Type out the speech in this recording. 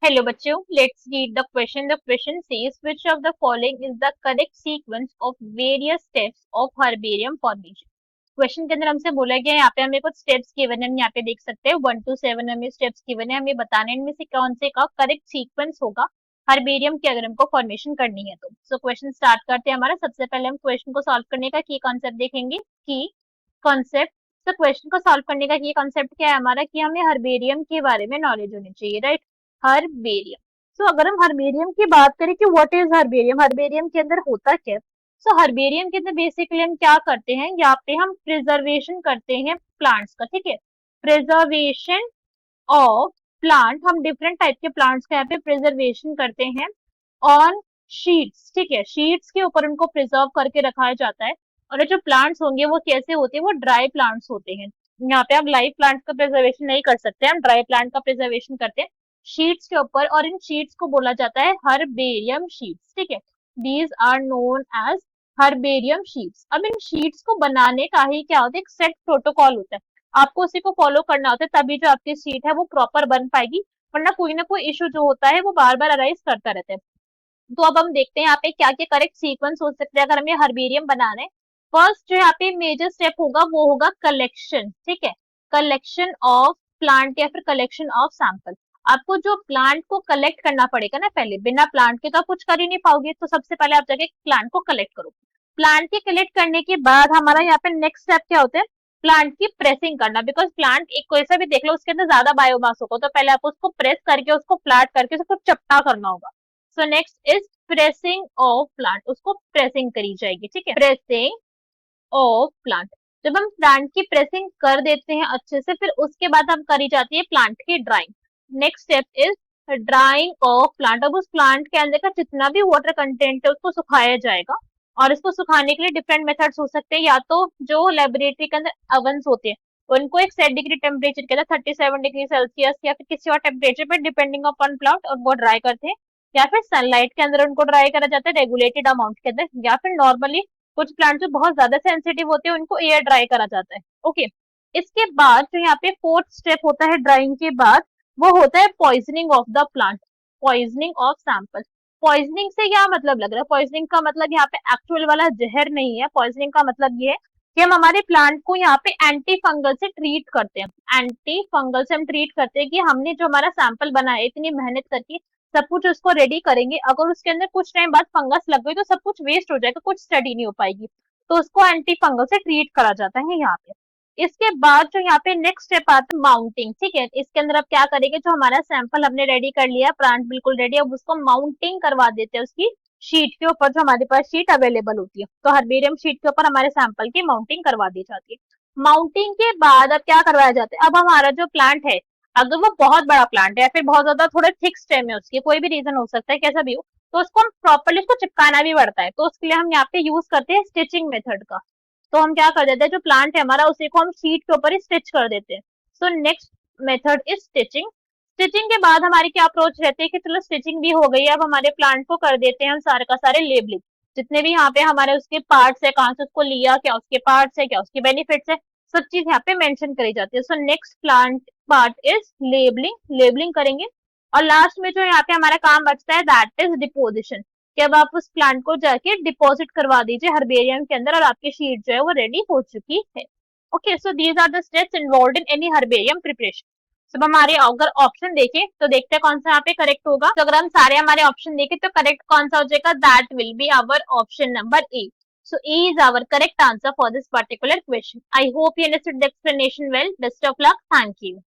Hello बच्चों, let's read the question. The question says which of the following is the correct sequence of various steps of herbarium formation. Question के अंदर हमसे बोला गया है, यहाँ पे हमें कुछ स्टेप्स गिवन है, हम यहाँ पे देख सकते हैं 1 to 7 हमें स्टेप्स गिवन है, हमें बताने इनमें से कौन से का करेक्ट सीक्वेंस होगा हर्बेरियम की अगर हमको फॉर्मेशन करनी है तो। सो क्वेश्चन स्टार्ट करते हैं हमारा। सबसे पहले हम क्वेश्चन को सॉल्व करने का की कॉन्सेप्ट देखेंगे। की कॉन्सेप्ट, तो क्वेश्चन को सॉल्व करने का ये कॉन्सेप्ट क्या है हमारा कि हमें हर्बेरियम के बारे में नॉलेज होनी चाहिए, राइट। हर्बेरियम, सो अगर हम हर्बेरियम की बात करें कि व्हाट इज हर्बेरियम, हर्बेरियम के अंदर होता क्या है। सो हर्बेरियम के अंदर बेसिकली हम क्या करते हैं, यहाँ पे हम प्रिजर्वेशन करते हैं प्लांट्स का, ठीक है। प्रिजर्वेशन ऑफ प्लांट, हम डिफरेंट टाइप के प्लांट्स का यहाँ पे प्रिजर्वेशन करते हैं ऑन शीट्स, ठीक है। शीट्स के ऊपर उनको प्रिजर्व करके रखा जाता है। और ये जो प्लांट्स होंगे वो कैसे होते हैं, वो ड्राई प्लांट्स होते हैं। यहाँ पे हम लाइव प्लांट्स का प्रिजर्वेशन नहीं कर सकते, हम ड्राई प्लांट का प्रिजर्वेशन करते हैं शीट्स के ऊपर, और इन शीट्स को बोला जाता है हर्बेरियम शीट्स, ठीक है। These are known as herbarium sheets. अब इन शीट्स को बनाने का ही क्या होता है, एक सेट प्रोटोकॉल होता है, आपको उसी को फॉलो करना होता है, तभी जो आपकी शीट है वो प्रॉपर बन पाएगी, वरना कोई ना कोई इशू जो होता है वो बार बार अराइज करता रहता है। तो अब हम देखते हैं यहाँ पे क्या क्या करेक्ट सीक्वेंस हो सकते हैं अगर हमें हर्बेरियम बनाना है। फर्स्ट जो यहाँ पे मेजर स्टेप होगा वो होगा कलेक्शन, ठीक है। कलेक्शन ऑफ प्लांट या फिर कलेक्शन ऑफ सैंपल। आपको जो प्लांट को कलेक्ट करना पड़ेगा ना, पहले बिना प्लांट के तो आप कुछ कर ही नहीं पाओगे, तो सबसे पहले आप जाके प्लांट को कलेक्ट करो। प्लांट के कलेक्ट करने के बाद हमारा यहाँ पे नेक्स्ट स्टेप क्या होता है, प्लांट की प्रेसिंग करना। बिकॉज प्लांट एक कोई सा भी देख लो उसके अंदर ज्यादा बायोमास होगा, तो पहले आपको उसको प्रेस करके उसको फ्लैट करके उसको चपटा करना होगा। So next is pressing of plant, उसको प्रेसिंग करी जाएगी, ठीक है। प्रेसिंग ऑफ प्लांट, जब हम प्लांट की प्रेसिंग कर देते हैं अच्छे से, फिर उसके बाद हम करी जाती है प्लांट की drawing. Next step is drying of plant. अब उस प्लांट के अंदर का जितना भी वाटर कंटेंट है उसको सुखाया जाएगा, और इसको सुखाने के लिए डिफरेंट मेथड्स हो सकते हैं। या तो जो लेबोरेटरी के अंदर ओवंस होते हैं उनको एक सेट डिग्री टेम्परेचर के अंदर 37 डिग्री सेल्सियस या फिर किसी और टेम्परेचर पर डिपेंडिंग अपॉन प्लांट, और वो ड्राई करते हैं। या फिर सनलाइट के अंदर उनको ड्राई करा जाता है रेगुलेटेड अमाउंट के अंदर, या फिर नॉर्मली कुछ प्लांट जो बहुत ज्यादा सेंसिटिव होते हैं उनको एयर ड्राई करा जाता है। ओके, इसके बाद जो यहाँ पे फोर्थ स्टेप होता है ड्राइंग के बाद, वो होता है poisoning of the plant, poisoning of sample. Poisoning से क्या मतलब लग रहा है, पॉइजनिंग का मतलब यहाँ पे एक्चुअल वाला जहर नहीं है। पॉइजनिंग का मतलब ये है कि हम हमारे प्लांट को यहाँ पे एंटी फंगल से ट्रीट करते हैं। एंटी फंगल से हम ट्रीट करते हैं कि हमने जो हमारा सैंपल बनाया इतनी मेहनत करके सब कुछ उसको रेडी करेंगे, अगर उसके अंदर कुछ टाइम बाद फंगस लग गई तो सब कुछ वेस्ट हो जाएगा, कुछ स्टडी नहीं हो पाएगी, तो उसको एंटी फंगल से ट्रीट करा जाता है यहाँ पे। इसके बाद जो यहाँ पे नेक्स्ट स्टेप आता है माउंटिंग, ठीक है। इसके अंदर अब क्या करेंगे, जो हमारा सैंपल हमने रेडी कर लिया, प्लांट बिल्कुल रेडी, अब उसको माउंटिंग करवा देते हैं उसकी शीट के ऊपर, जो हमारे पास शीट अवेलेबल होती है, तो हर्बेरियम शीट के ऊपर हमारे सैंपल की माउंटिंग करवा दी जाती है। माउंटिंग के बाद अब क्या करवाया जाता है, अब हमारा जो प्लांट है अगर वो बहुत बड़ा प्लांट है या फिर बहुत ज्यादा थोड़े थिक स्टेम है, उसके कोई भी रीजन हो सकता है कैसा भी हो, तो उसको हम प्रॉपरली उसको चिपकाना भी पड़ता है, तो उसके लिए हम यहाँ पे यूज करते हैं स्टिचिंग मेथड का। तो हम क्या कर देते हैं, जो प्लांट है हमारा उसी को हम शीट के ऊपर ही स्टिच कर देते हैं। So next method is stitching. Stitching के बाद हमारी क्या अप्रोच रहती है कि चलो स्टिचिंग भी हो गई है, अब हमारे प्लांट को कर देते हैं हम सारे का सारे लेबलिंग, जितने भी यहाँ पे हमारे उसके पार्ट्स है, कहाँ से उसको लिया, क्या उसके पार्ट्स है, क्या उसके बेनिफिट्स है, सब चीज यहाँ पे मेंशन करी जाती है। So next plant part is labelling, labelling करेंगे। और लास्ट में जो यहाँ पे हमारा काम बचता है दैट इज डिपोजिशन, कि अब आप उस प्लांट को जाके डिपॉजिट करवा दीजिए हर्बेरियम के अंदर, और आपकी शीट जो है वो रेडी हो चुकी है। Okay, so these are the steps involved in any herbarium preparation. सब हमारे अगर ऑप्शन देखें तो देखते हैं कौन सा यहाँ पे करेक्ट होगा। तो अगर हम सारे हमारे ऑप्शन देखें तो करेक्ट कौन सा हो जाएगा, that will be our option number A. So A is our correct answer for this particular question. I hope you understood the explanation well. Best of luck. Thank you.